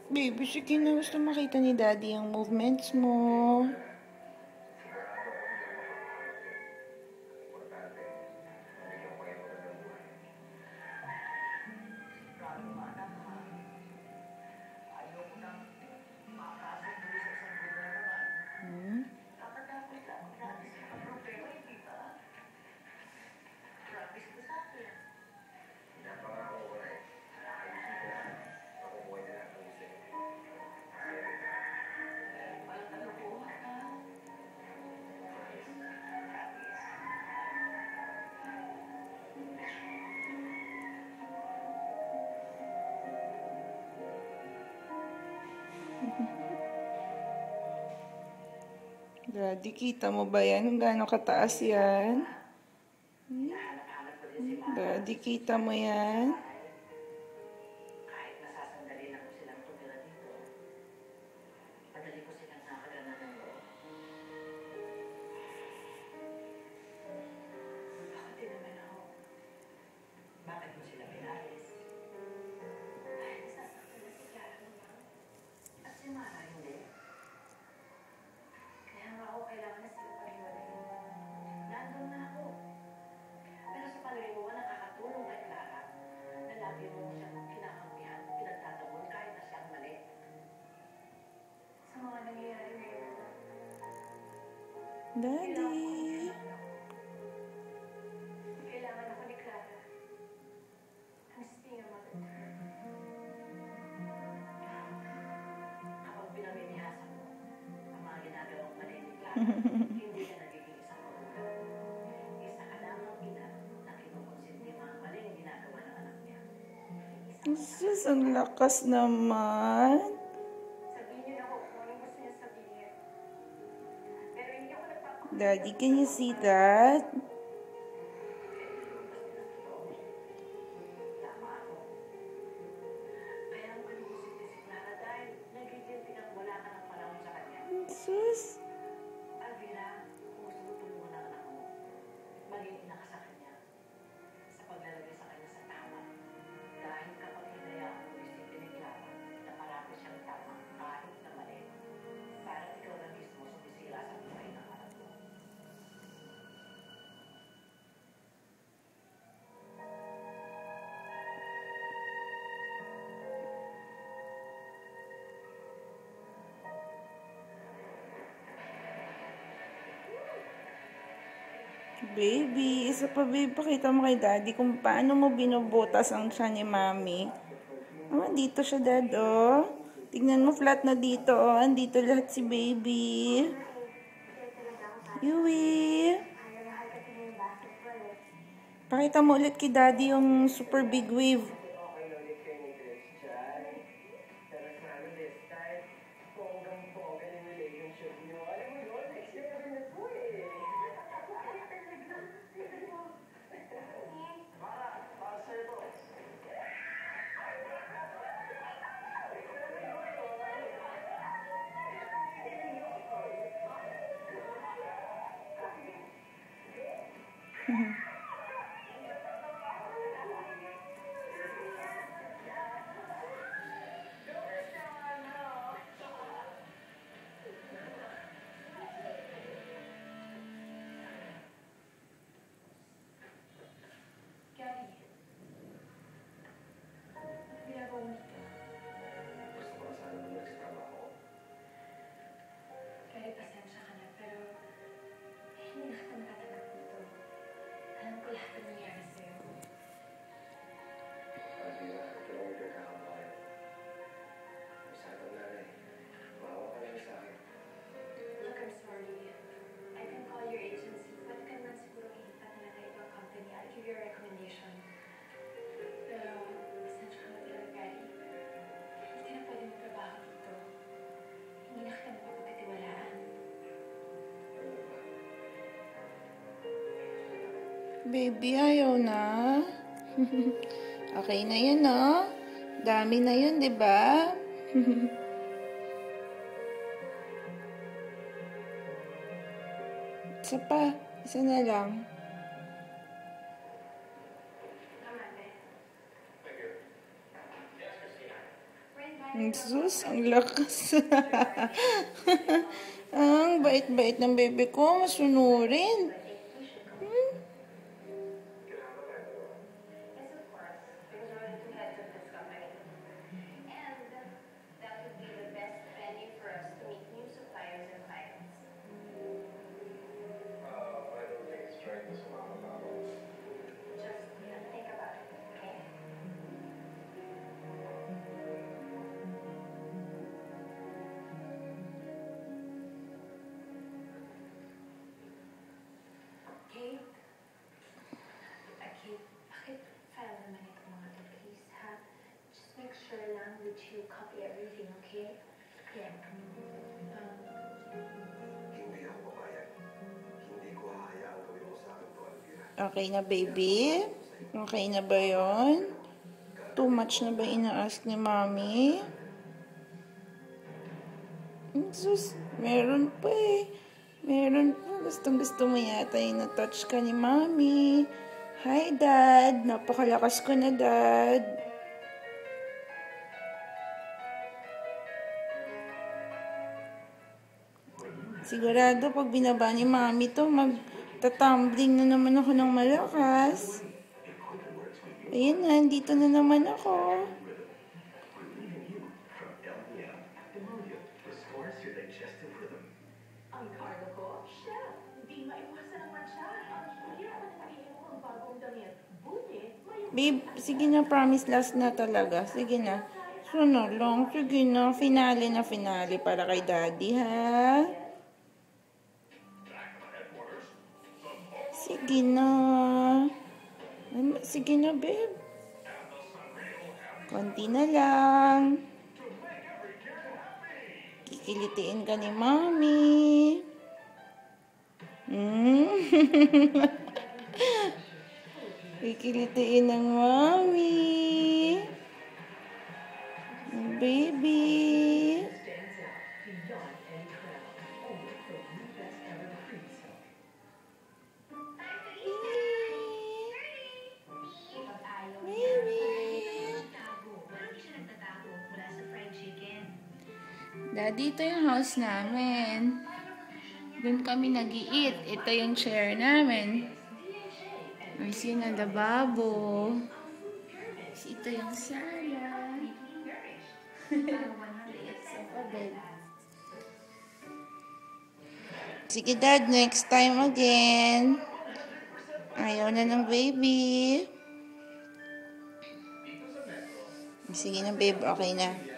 Baby, sige na. Gusto makita ni Daddy ang movements mo. Daddy, kita mo ba yan? Kung gaano kataas yan? Daddy, kita mo yan? Bakit mo sila pinalis? Ay, nasasaktan na si Clara naman. At si Mara, hindi. Kaya nga ako kailangan na sila pag-iwalayin. Nandun na ako. Pero sa palagay mo, nakakatulong kay Clara na lagi mo siyang kinakampihan, pinagtatabon kahit na siyang mali. Sa mga nangyayari ngayon, Daddy. kailangan ako ni Clara. Being a mother to her. Kapag pinamimihasan mo ang mga ginagawang mali ni Clara, hindi ka nagiging isang magulang. Isa ka lamang ina na kinukonsinti mga maling ginagawa ng anak niya. Sus, ang lakas naman. Sabihin niyo na ako kung anong gusto niya sabihin. Pero hindi ako nagpapakita. Daddy, can you see that? Sus. Alvira, kung gusto mo tulungan ang anak mo, maging ina ka sa kanya. Sa paglalagay sa kanya sa tama. Dahil kapag hinayaan mo isipin ni Clara na marami siyang tama kahit na mali, parang ikaw na mismo sumisira sa buhay ng anak mo. Baby, isa pa baby, pakita mo kay Daddy kung paano mo binubutas ang tiyan ni Mami. Oh, dito siya, Dad, oh. Tignan mo, flat na dito, oh. Andito lahat si baby. Yui. Pakita mo ulit kay Daddy yung super big wave. Baby, ayaw na. Okay na yun, no? Dami na yun, di ba? Isa pa. Isa na lang. Jesus, ang lakas. Ang bait-bait ng bebe ko, masunurin. You copy everything, okay? Yeah. Hindi ako papayag. Hindi ko hahayaang gawin mo sa akin to, Alvira. Okay na, baby? Okay na ba yon? Too much na ba ina-ask ni Mommy? Jesus, meron pa eh. Meron pa. Gustong-gusto mo yata yung na-touch ka ni Mommy. Hi, Dad. Napakalakas ko na, Dad. Sigurado, pag binaba ni Mami to, magtatumbling na naman ako ng malakas. Ayun na, dito na naman ako. Ang cargo ko, chef. Hindi maiwasan naman siya. Kaya ako nagpili mo ang bagong damit. Buti, Babe, sige na, promise last na talaga. Sige na. Sunod lang. Sige na, finale para kay Daddy, ha? Sige na. Sige na, babe. Konti na lang. Kikilitiin ka ni Mommy. Kikilitiin ng Mommy. Baby. Daddy, ito yung house namin. Doon kami nag-i-eat. Ito yung chair namin. Mas yun ang lababo. Ito yung sala. Sige, Dad. Next time again. Ayaw na ng baby. Sige na, babe. Okay na.